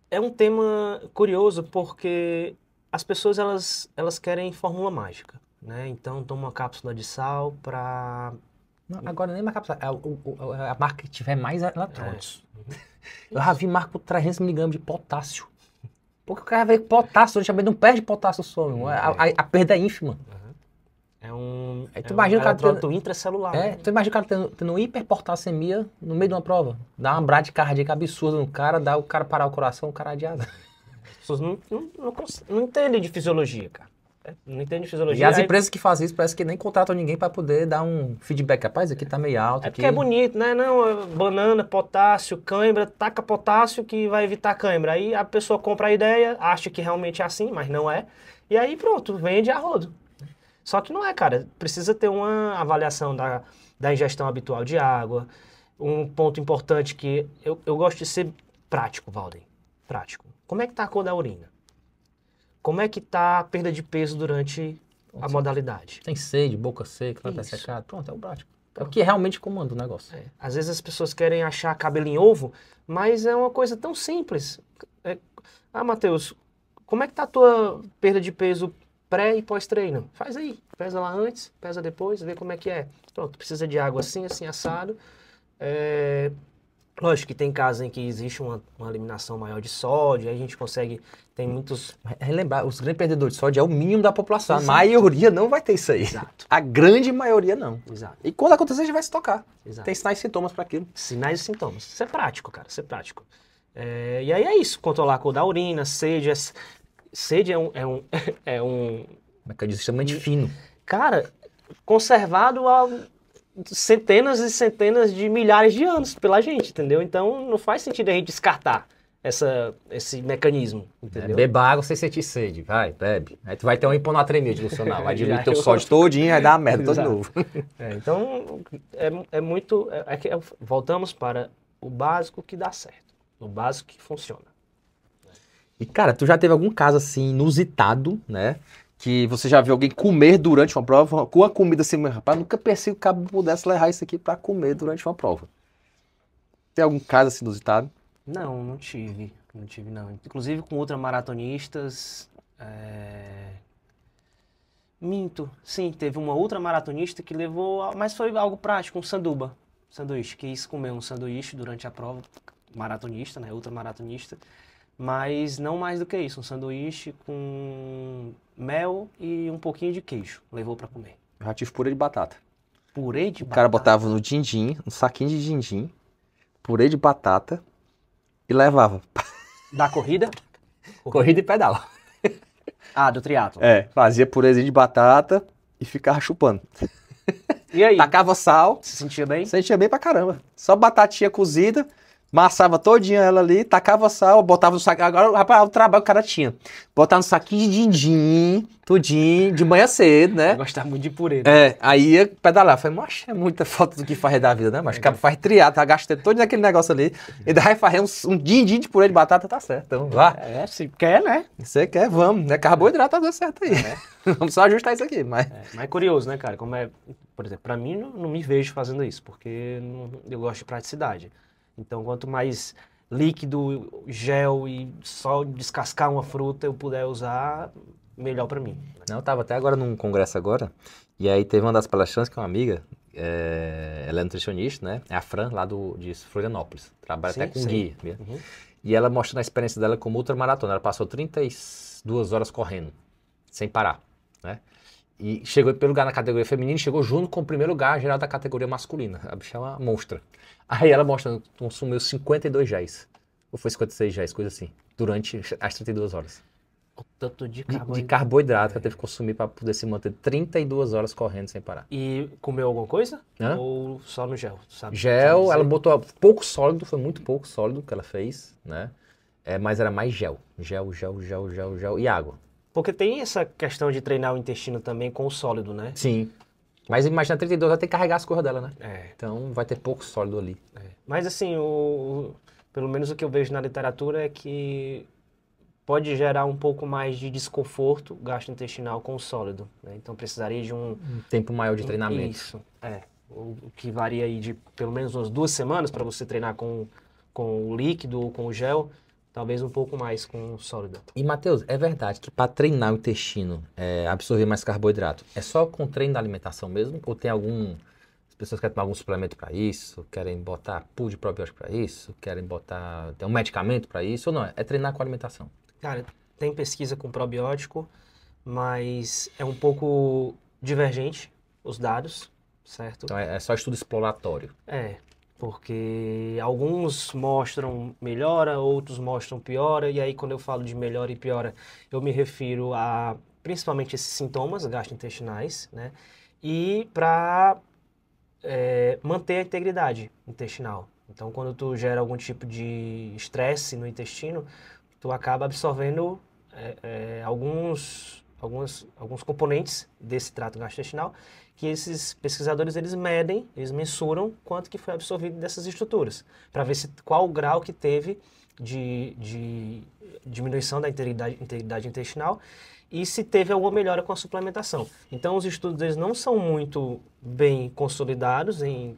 é um tema curioso porque as pessoas, elas querem fórmula mágica, né? Então, toma uma cápsula de sal para... Agora nem uma cápsula, a marca que tiver mais eletrólitos. Eu já vi marca com 300 mg de potássio. Porque o cara vê potássio, a gente não perde potássio só, a perda é ínfima. Aí tu imagina o cara eletrólito intracelular. Né? Tu imagina o cara tendo hiperpotassemia no meio de uma prova. Dá uma bradicardia absurda no cara, dá o cara parar o coração, o cara adiado. As pessoas não entendem de fisiologia, cara. Não entendem de fisiologia. E as empresas que fazem isso parece que nem contratam ninguém para poder dar um feedback. Rapaz, aqui tá meio alto. Porque é bonito, né? Não, banana, potássio, cãibra, taca potássio que vai evitar cãibra. Aí a pessoa compra a ideia, acha que realmente é assim, mas não é. E aí pronto, vende a rodo. Só que não é, cara. Precisa ter uma avaliação da ingestão habitual de água. Um ponto importante que eu gosto de ser prático, Valden. Prático. Como é que tá a cor da urina? Como é que tá a perda de peso durante a modalidade? Tem sede, boca seca, tá secado. Pronto, é o prático. É o que realmente comanda o negócio. Às vezes as pessoas querem achar cabelo em ovo, mas é uma coisa tão simples. Matheus, como é que tá a tua perda de peso pré e pós-treino? Faz aí, pesa lá antes, pesa depois, vê como é que é. Pronto, precisa de água assim, assim, assado. Lógico que tem casos em que existe uma eliminação maior de sódio, aí a gente consegue, tem muitos... Relembrar, os grandes perdedores de sódio é o mínimo da população. Exato. A maioria não vai ter isso aí. Exato. A grande maioria não. Exato. E quando acontecer, a gente vai se tocar. Exato. Tem sinais e sintomas para aquilo. Sinais e sintomas. Isso é prático, cara, isso é prático. E aí é isso, controlar a cor da urina, sede. Sede é um mecanismo extremamente fino. Cara, conservado há centenas e centenas de milhares de anos pela gente, entendeu? Então não faz sentido a gente descartar esse mecanismo, entendeu? Beba água sem sentir sede, vai, bebe. Aí tu vai ter uma hiponatremia disfuncional, vai diluir teu sódio todinho, vai dar uma merda todo de novo. Então, é muito... voltamos para o básico que dá certo, o básico que funciona. E, cara, tu já teve algum caso, assim, inusitado, né? Que você já viu alguém comer durante uma prova, com a comida assim, rapaz, nunca pensei que o cabo pudesse levar isso aqui pra comer durante uma prova. Tem algum caso assim inusitado? Não tive. Inclusive com ultramaratonistas, minto. Sim, teve uma ultramaratonista que levou, mas foi algo prático, um sanduíche, quis comer um sanduíche durante a prova, maratonista, né, ultramaratonista. Mas não mais do que isso, um sanduíche com mel e um pouquinho de queijo. Levou pra comer. Eu já tive purê de batata. Purê de batata? O cara botava no din-din, um saquinho de din-din, purê de batata e levava. Da corrida? Corrida e pedal. Do triatlo. Fazia purezinho de batata e ficava chupando. E aí? Tacava sal. Se sentia bem? Sentia bem pra caramba. Só batatinha cozida, massava todinha ela ali, tacava sal, botava no saquinho. Agora, rapaz, o trabalho que o cara tinha. Botar no saquinho de din-din, tudinho, de manhã cedo, né? Eu gostava muito de purê. Né? É, aí ia pedalar. Falei, moxa, é muita falta do que faz da vida, né? Mas o cara faz triado, tá gastando todo naquele negócio ali. E daí fazer um din-din de purê de batata, tá certo. Então, vá. É, se quer, né? Você quer, vamos. Né? Carboidrato tá dando certo aí. Vamos só ajustar isso aqui. Mas É curioso, né, cara? Como é, por exemplo, pra mim, não me vejo fazendo isso, porque eu gosto de praticidade. Então, quanto mais líquido, gel e só descascar uma fruta eu puder usar, melhor pra mim. não, eu tava até agora num congresso agora, e aí teve uma das palestrantes que é uma amiga, ela é nutricionista, né? É a Fran, lá de Florianópolis. Trabalha até com guia mesmo. Uhum. E ela mostrando a experiência dela como ultramaratona. Ela passou 32 horas correndo, sem parar, né? E chegou em primeiro lugar na categoria feminina e chegou junto com o primeiro lugar geral da categoria masculina. A bicha é uma monstra. Aí ela mostrando, consumiu 52 géis. Ou foi 56 géis, coisa assim. Durante as 32 horas. O tanto de De carboidrato que ela teve que consumir para poder se manter 32 horas correndo sem parar. E comeu alguma coisa? Hã? Ou só no gel? Sabe? Gel, Sabe ela dizer? botou pouco sólido, foi muito pouco sólido que ela fez, né? Mas era mais gel. Gel e água. Porque tem essa questão de treinar o intestino também com o sólido, né? Sim. Mas imagina 32, ela tem que carregar as coisas dela, né? É. Então vai ter pouco sólido ali. Mas assim, pelo menos o que eu vejo na literatura é que pode gerar um pouco mais de desconforto gastrointestinal com o sólido, né? Então precisaria de um Tempo maior de treinamento. Isso, o que varia aí de pelo menos umas 2 semanas para você treinar com o líquido ou com o gel, talvez um pouco mais com o sólido. E, Matheus, é verdade que para treinar o intestino, absorver mais carboidrato, é só com treino da alimentação mesmo? Ou tem as pessoas querem tomar algum suplemento para isso, querem botar pool de probiótico para isso, querem botar tem um medicamento para isso, ou não? É treinar com alimentação? Cara, tem pesquisa com probiótico, mas é um pouco divergente os dados, certo? Então é só estudo exploratório. Porque alguns mostram melhora, outros mostram piora, e aí quando eu falo de melhora e piora, eu me refiro a principalmente esses sintomas gastrointestinais, né? E para manter a integridade intestinal. Então, quando tu gera algum tipo de estresse no intestino, tu acaba absorvendo alguns componentes desse trato gastrointestinal que esses pesquisadores eles medem, eles mensuram quanto que foi absorvido dessas estruturas, para ver qual o grau que teve de diminuição da integridade intestinal e se teve alguma melhora com a suplementação. Então, os estudos eles não são muito bem consolidados em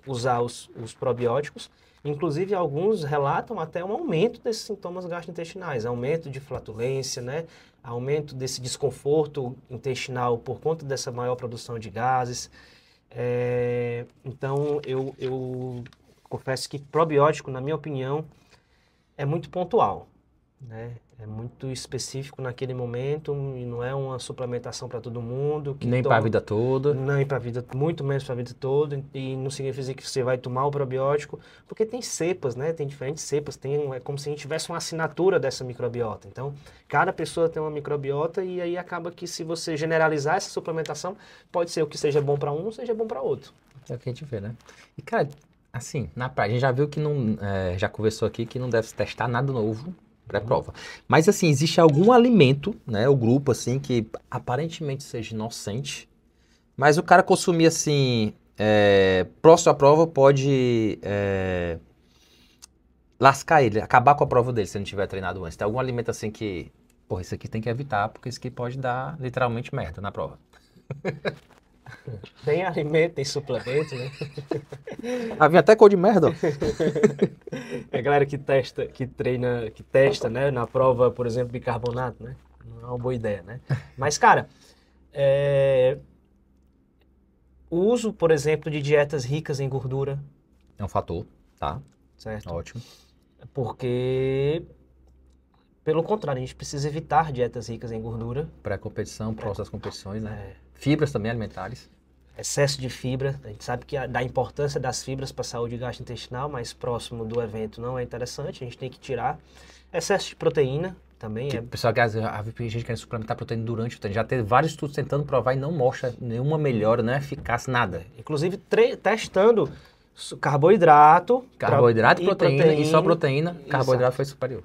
usar os probióticos. Inclusive, alguns relatam até um aumento desses sintomas gastrointestinais, aumento de flatulência, né? Aumento desse desconforto intestinal por conta dessa maior produção de gases. Então, eu confesso que probiótico, na minha opinião, é muito pontual, né? É muito específico naquele momento e não é uma suplementação para todo mundo. Nem para a vida toda. Nem para a vida, muito menos para a vida toda. E não significa que você vai tomar o probiótico, porque tem cepas, né? Tem diferentes cepas. É como se a gente tivesse uma assinatura dessa microbiota. Então, cada pessoa tem uma microbiota e aí acaba que se você generalizar essa suplementação, pode ser o que seja bom para um, seja bom para outro. É o que a gente vê, né? E, cara, assim, na prática, a gente já viu que não... já conversou aqui que não deve testar nada novo pré-prova. Mas, assim, existe algum alimento, né, o grupo, assim, que aparentemente seja inocente, mas o cara consumir, assim, próximo à prova pode lascar ele, acabar com a prova dele, se ele não tiver treinado antes. Tem algum alimento, assim, que, porra, isso aqui tem que evitar, porque isso aqui pode dar, literalmente, merda na prova. Tem alimento, tem suplemento, né? Havia até cor de merda, ó. É a galera que testa, que treina, que testa, né, na prova, por exemplo, bicarbonato, né? Não é uma boa ideia, né? Mas, cara, o uso, por exemplo, de dietas ricas em gordura. É um fator, tá? Certo? Ótimo. Porque, pelo contrário, a gente precisa evitar dietas ricas em gordura. Pré-competição, pós das competições, né? Fibras também alimentares. Excesso de fibra, a gente sabe que da importância das fibras para a saúde gastrointestinal, mas próximo do evento não é interessante, a gente tem que tirar. Excesso de proteína, também O pessoal que tem gente quer suplementar proteína durante o treino. Já teve vários estudos tentando provar e não mostra nenhuma melhora, não é eficaz, nada. Inclusive testando carboidrato e proteína, e só proteína, carboidrato foi superior.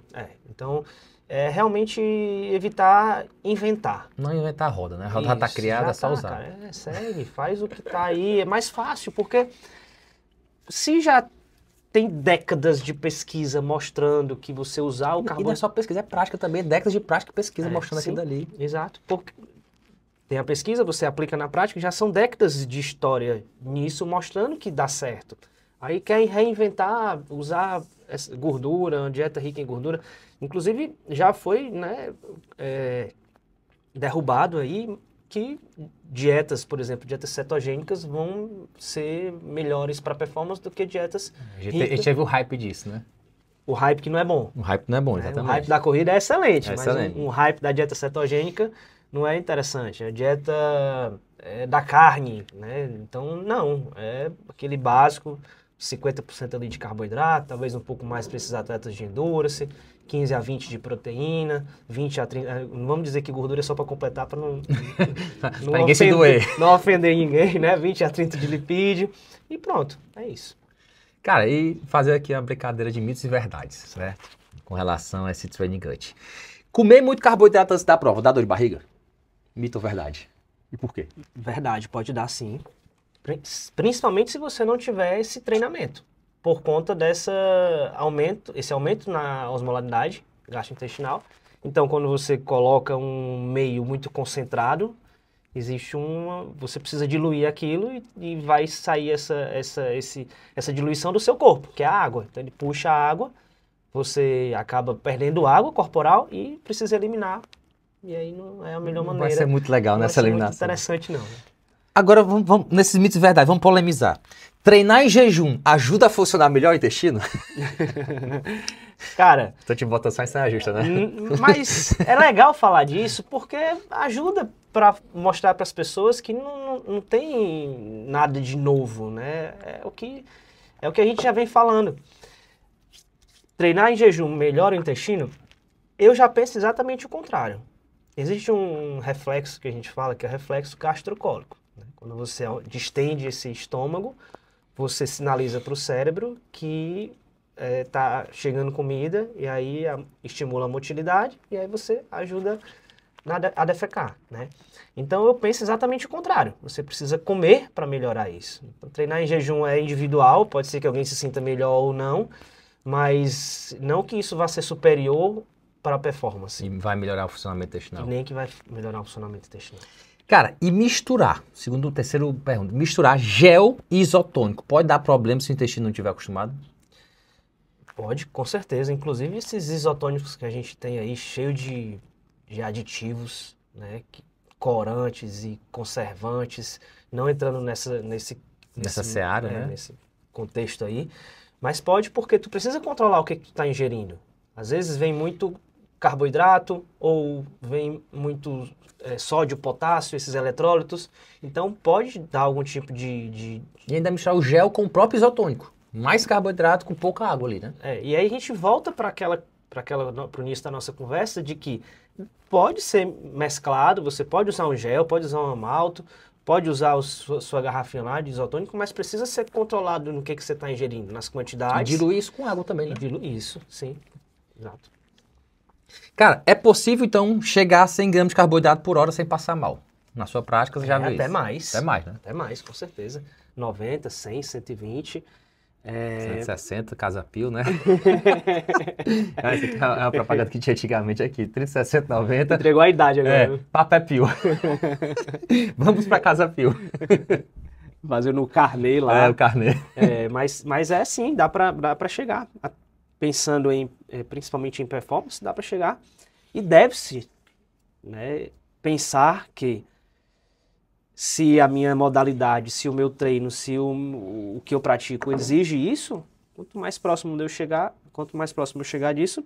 Então, realmente evitar inventar. Não inventar a roda, né? A roda já está criada, é só usar. Cara, segue, faz o que está aí. É mais fácil, porque se já tem décadas de pesquisa mostrando que você usar o carboidrato... E não é só pesquisa, é prática também. Décadas de prática e pesquisa mostrando aquilo dali. Exato. Porque tem a pesquisa, você aplica na prática, já são décadas de história nisso mostrando que dá certo. Aí quer reinventar, usar gordura, uma dieta rica em gordura. Inclusive, já foi, né, derrubado aí que dietas, por exemplo, dietas cetogênicas vão ser melhores para performance do que dietas ricas. A gente teve o hype disso, né? O hype que não é bom. O hype não é bom, exatamente. O hype da corrida é excelente, mas um hype da dieta cetogênica não é interessante. A dieta da carne, né? Então, não. É aquele básico, 50% ali de carboidrato, talvez um pouco mais para esses atletas de endurance, 15 a 20 de proteína, 20 a 30... Não vamos dizer que gordura é só para completar, para não, ninguém se doer. Não ofender ninguém, né? 20 a 30 de lipídio e pronto, é isso. Cara, e fazer aqui uma brincadeira de mitos e verdades, certo? Com relação a esse training gut. Comer muito carboidrato antes da prova, dá dor de barriga? Mito ou verdade? E por quê? Verdade, pode dar sim. Principalmente se você não tiver esse treinamento. Por conta esse aumento na osmolaridade gastrointestinal. Então, quando você coloca um meio muito concentrado, você precisa diluir aquilo e vai sair essa diluição do seu corpo, que é a água. Então, ele puxa a água, você acaba perdendo água corporal e precisa eliminar. E aí não é a melhor maneira. Vai ser muito legal nessa eliminação. Não vai ser muito interessante, não. Né? Agora, vamos nesses mitos de verdade, vamos polemizar. Treinar em jejum ajuda a funcionar melhor o intestino? Cara... Tô te botando só em saia justa, né? Mas é legal falar disso porque ajuda para mostrar para as pessoas que não tem nada de novo, né? É o que a gente já vem falando. Treinar em jejum melhora o intestino? Eu já penso exatamente o contrário. Existe um reflexo que a gente fala que é o reflexo gastrocólico. Né? Quando você distende esse estômago, você sinaliza para o cérebro que está chegando comida e aí estimula a motilidade e aí você ajuda a defecar, né? Então eu penso exatamente o contrário. Você precisa comer para melhorar isso. Então, treinar em jejum é individual, pode ser que alguém se sinta melhor ou não, mas não que isso vá ser superior para a performance. E vai melhorar o funcionamento intestinal. E nem que vai melhorar o funcionamento intestinal. Cara, e misturar, segundo o terceiro pergunta, misturar gel e isotônico, pode dar problema se o intestino não estiver acostumado? Pode, com certeza. Inclusive esses isotônicos que a gente tem aí, cheio de aditivos, né, corantes e conservantes, não entrando nessa seara, né? Nesse contexto aí, mas pode porque tu precisa controlar o que tu está ingerindo. Às vezes vem muito carboidrato ou vem muito sódio, potássio, esses eletrólitos. Então pode dar algum tipo de... E ainda misturar o gel com o próprio isotônico. Mais carboidrato com pouca água ali, né? E aí a gente volta para o início da nossa conversa de que pode ser mesclado, você pode usar um gel, pode usar um malto, pode usar sua garrafinha lá de isotônico, mas precisa ser controlado no que você está ingerindo, nas quantidades. E diluir isso com água também, né? Isso, sim. Exato. Cara, é possível então chegar a 100 gramas de carboidrato por hora sem passar mal? Na sua prática você já viu isso? Até mais. Até mais, né? Até mais, com certeza. 90, 100, 120... 160, Casa Pio, né? Essa aqui é uma propaganda que tinha antigamente aqui. 30, 60, 90. Entregou a idade agora. Papé Pio. Vamos pra Casa Pio. Fazendo o carnê lá. O carnê. Mas sim, dá pra chegar. Pensando principalmente em performance, dá pra chegar. E deve-se, né, pensar que se a minha modalidade, se o meu treino, se o que eu pratico exige isso, quanto mais próximo eu chegar disso,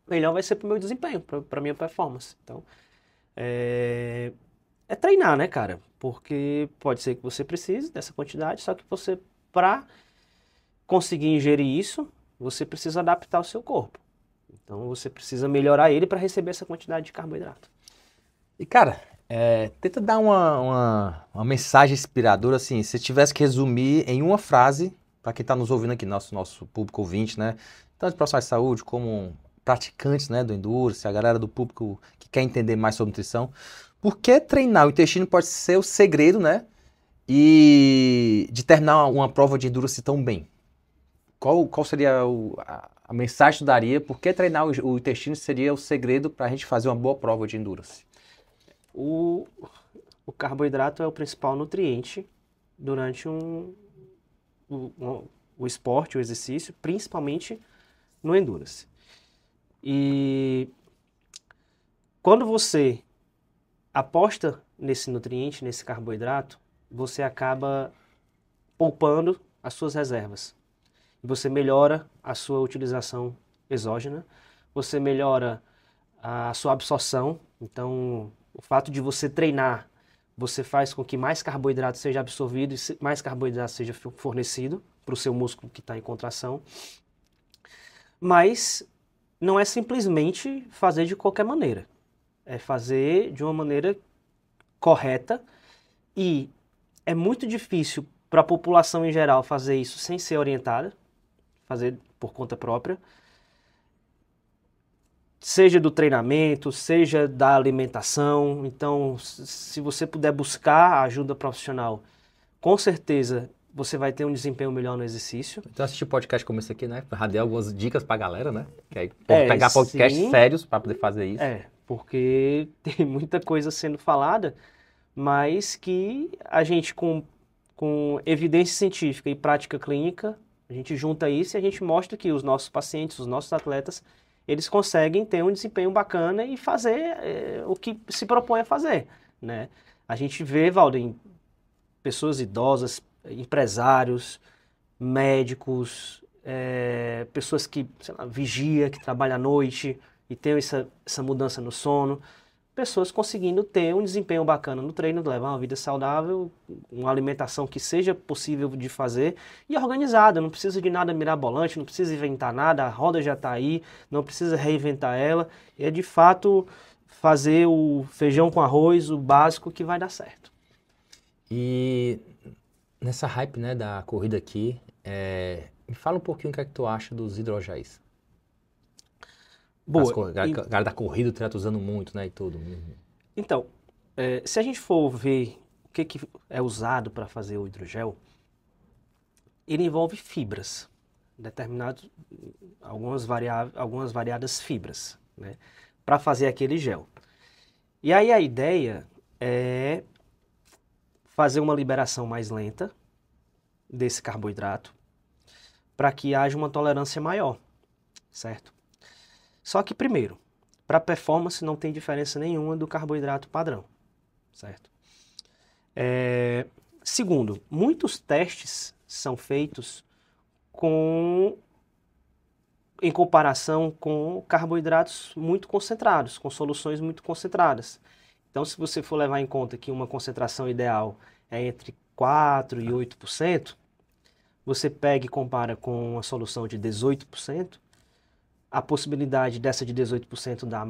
melhor vai ser para o meu desempenho, para a minha performance. Então, é treinar, né, cara? Porque pode ser que você precise dessa quantidade, só que você, para conseguir ingerir isso, você precisa adaptar o seu corpo. Então você precisa melhorar ele para receber essa quantidade de carboidrato. E cara, tenta dar uma mensagem inspiradora, assim, se tivesse que resumir em uma frase, para quem está nos ouvindo aqui, nosso público ouvinte, né? Tanto de profissionais de saúde como praticantes, né, do Endurance, a galera do público que quer entender mais sobre nutrição. Por que treinar o intestino pode ser o segredo, né? E de terminar uma prova de Endurance tão bem? Qual seria a mensagem que tu daria? Por que treinar o intestino seria o segredo para a gente fazer uma boa prova de Endurance? O carboidrato é o principal nutriente durante o esporte, o exercício, principalmente no Endurance. E quando você aposta nesse nutriente, nesse carboidrato, você acaba poupando as suas reservas. Você melhora a sua utilização exógena, você melhora a sua absorção. Então, o fato de você treinar, você faz com que mais carboidrato seja absorvido e mais carboidrato seja fornecido para o seu músculo que está em contração. Mas não é simplesmente fazer de qualquer maneira. É fazer de uma maneira correta e é muito difícil para a população em geral fazer isso sem ser orientada, fazer por conta própria. Seja do treinamento, seja da alimentação. Então, se você puder buscar ajuda profissional, com certeza você vai ter um desempenho melhor no exercício. Então, assistir podcast como esse aqui, né? Dei algumas dicas pra galera, né? Que aí, pegar podcasts sérios para poder fazer isso. Porque tem muita coisa sendo falada, mas que a gente, com evidência científica e prática clínica, a gente junta isso e a gente mostra que os nossos pacientes, os nossos atletas, eles conseguem ter um desempenho bacana e fazer o que se propõe a fazer, né? A gente vê, Valden, pessoas idosas, empresários, médicos, pessoas que, sei lá, vigia, que trabalham à noite e tem essa mudança no sono, pessoas conseguindo ter um desempenho bacana no treino, levar uma vida saudável, uma alimentação que seja possível de fazer e organizada, não precisa de nada mirabolante, não precisa inventar nada, a roda já está aí, não precisa reinventar ela, é de fato fazer o feijão com arroz, o básico que vai dar certo. E nessa hype, né, da corrida aqui, me fala um pouquinho o que é que tu acha dos hidrogéis. Boa. A galera da corrida, o triatlo usando muito, né, e tudo. Então, se a gente for ver o que é usado para fazer o hidrogel, ele envolve fibras, algumas variadas fibras, né, para fazer aquele gel. E aí a ideia é fazer uma liberação mais lenta desse carboidrato para que haja uma tolerância maior, certo? Só que, primeiro, para performance não tem diferença nenhuma do carboidrato padrão, certo? Segundo, muitos testes são feitos em comparação com carboidratos muito concentrados, com soluções muito concentradas. Então, se você for levar em conta que uma concentração ideal é entre 4% e 8%, você pega e compara com uma solução de 18%, a possibilidade dessa de 18% dar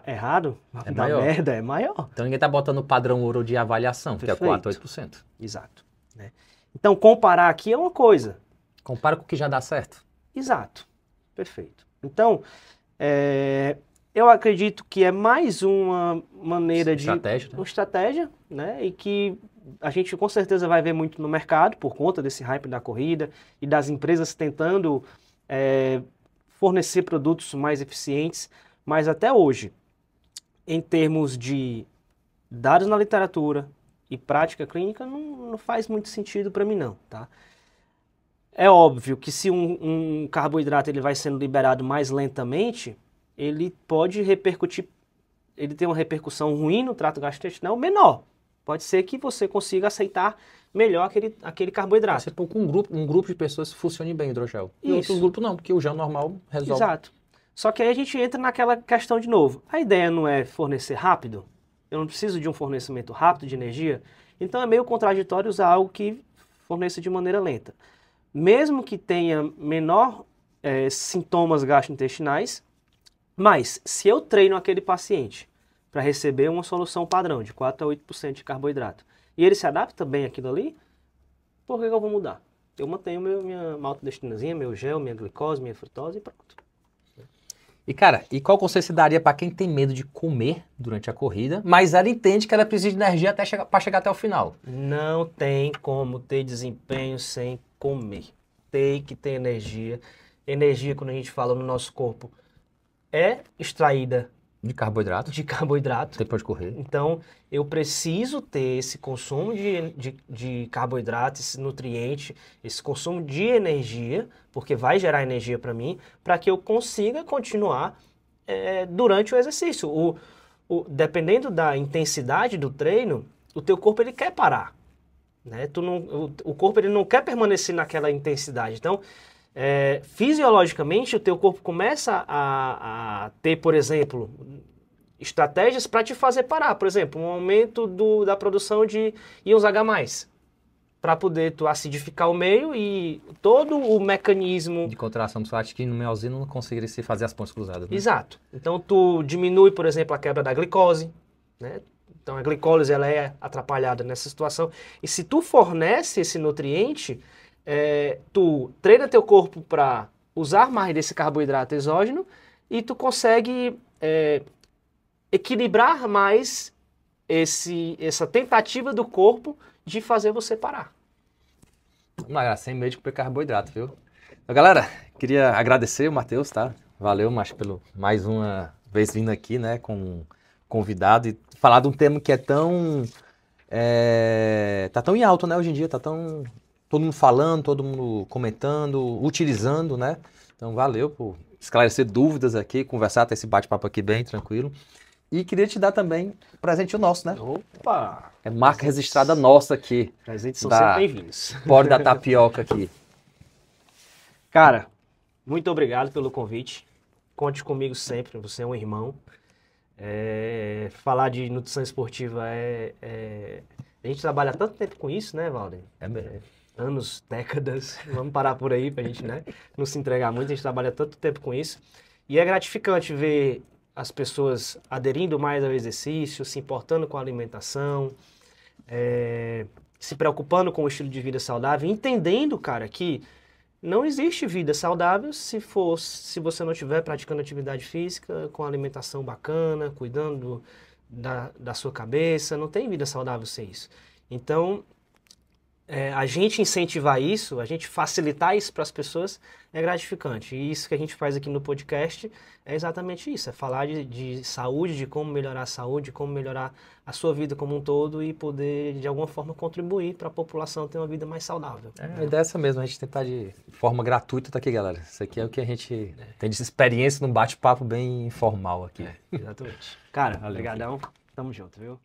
errado, dar merda, é maior. Então ninguém está botando o padrão ouro de avaliação, que é 4 a 8%. Exato. Né? Então comparar aqui é uma coisa. Compara com o que já dá certo. Exato. Perfeito. Então, eu acredito que é mais uma maneira estratégia, uma estratégia, né? E que a gente com certeza vai ver muito no mercado por conta desse hype da corrida e das empresas tentando fornecer produtos mais eficientes, mas até hoje, em termos de dados na literatura e prática clínica, não faz muito sentido para mim não, tá? É óbvio que se um carboidrato ele vai sendo liberado mais lentamente, ele pode repercutir, ele tem uma repercussão ruim no trato gastrointestinal menor. Pode ser que você consiga aceitar melhor aquele carboidrato. Você põe com um grupo de pessoas que funcione bem o hidrogel. E outro grupo não, porque o gel normal resolve. Exato. Só que aí a gente entra naquela questão de novo. A ideia não é fornecer rápido? Eu não preciso de um fornecimento rápido de energia? Então é meio contraditório usar algo que forneça de maneira lenta. Mesmo que tenha menor sintomas gastrointestinais, Mas, se eu treino aquele paciente para receber uma solução padrão de 4 a 8% de carboidrato, e ele se adapta bem àquilo ali, por que eu vou mudar? Eu mantenho minha maltodextrinazinha, meu gel, minha glicose, minha frutose e pronto. E, cara, e qual conselho você daria para quem tem medo de comer durante a corrida, mas ela entende que ela precisa de energia para chegar até o final? Não tem como ter desempenho sem comer. Tem que ter energia. Energia, quando a gente fala no nosso corpo, é extraída De carboidrato? de carboidrato. Depois de correr. Então, eu preciso ter esse consumo de carboidrato, esse nutriente, esse consumo de energia, porque vai gerar energia para mim, para que eu consiga continuar durante o exercício. Dependendo da intensidade do treino, o teu corpo ele quer parar. Né? O corpo ele não quer permanecer naquela intensidade. Então, fisiologicamente, o teu corpo começa a ter, por exemplo, estratégias para te fazer parar. Por exemplo, um aumento da produção de íons H+, para poder tu acidificar o meio e todo o mecanismo... De contração muscular, que no meialzinho não conseguiria se fazer as pontas cruzadas. Né? Exato. Então, tu diminui, por exemplo, a quebra da glicose, né? Então, a glicólise ela é atrapalhada nessa situação. E se tu fornece esse nutriente, tu treina teu corpo para usar mais desse carboidrato exógeno e tu consegue equilibrar mais essa tentativa do corpo de fazer você parar. Vamos lá, sem medo de comer carboidrato, viu? Então, galera, queria agradecer o Matheus, tá? Valeu, Macho, pelo mais uma vez vindo aqui, né, com um convidado e falar de um tema que tá tão em alta, né, hoje em dia, todo mundo falando, todo mundo comentando, utilizando, né? Então, valeu por esclarecer dúvidas aqui, conversar, ter esse bate-papo aqui bem tranquilo. E queria te dar também um presente nosso, né? Opa! É marca registrada nossa aqui. Presentes são sempre bem-vindos. Pode da tapioca aqui. Cara, muito obrigado pelo convite. Conte comigo sempre, você é um irmão. Falar de nutrição esportiva a gente trabalha tanto tempo com isso, né, Valden? Anos, décadas, vamos parar por aí pra gente, né, não se entregar muito, a gente trabalha tanto tempo com isso. E é gratificante ver as pessoas aderindo mais ao exercício, se importando com a alimentação, se preocupando com o estilo de vida saudável, entendendo, cara, que não existe vida saudável se você não estiver praticando atividade física, com alimentação bacana, cuidando da sua cabeça, não tem vida saudável sem isso. Então, a gente incentivar isso, a gente facilitar isso para as pessoas é gratificante. E isso que a gente faz aqui no podcast é exatamente isso, é falar de saúde, de como melhorar a saúde, como melhorar a sua vida como um todo e poder, de alguma forma, contribuir para a população ter uma vida mais saudável. A ideia é essa mesmo, a gente tentar de forma gratuita tá aqui, galera. Isso aqui é o que a gente tem de experiência num bate-papo bem informal aqui. Exatamente. Cara, obrigadão. Tamo junto, viu?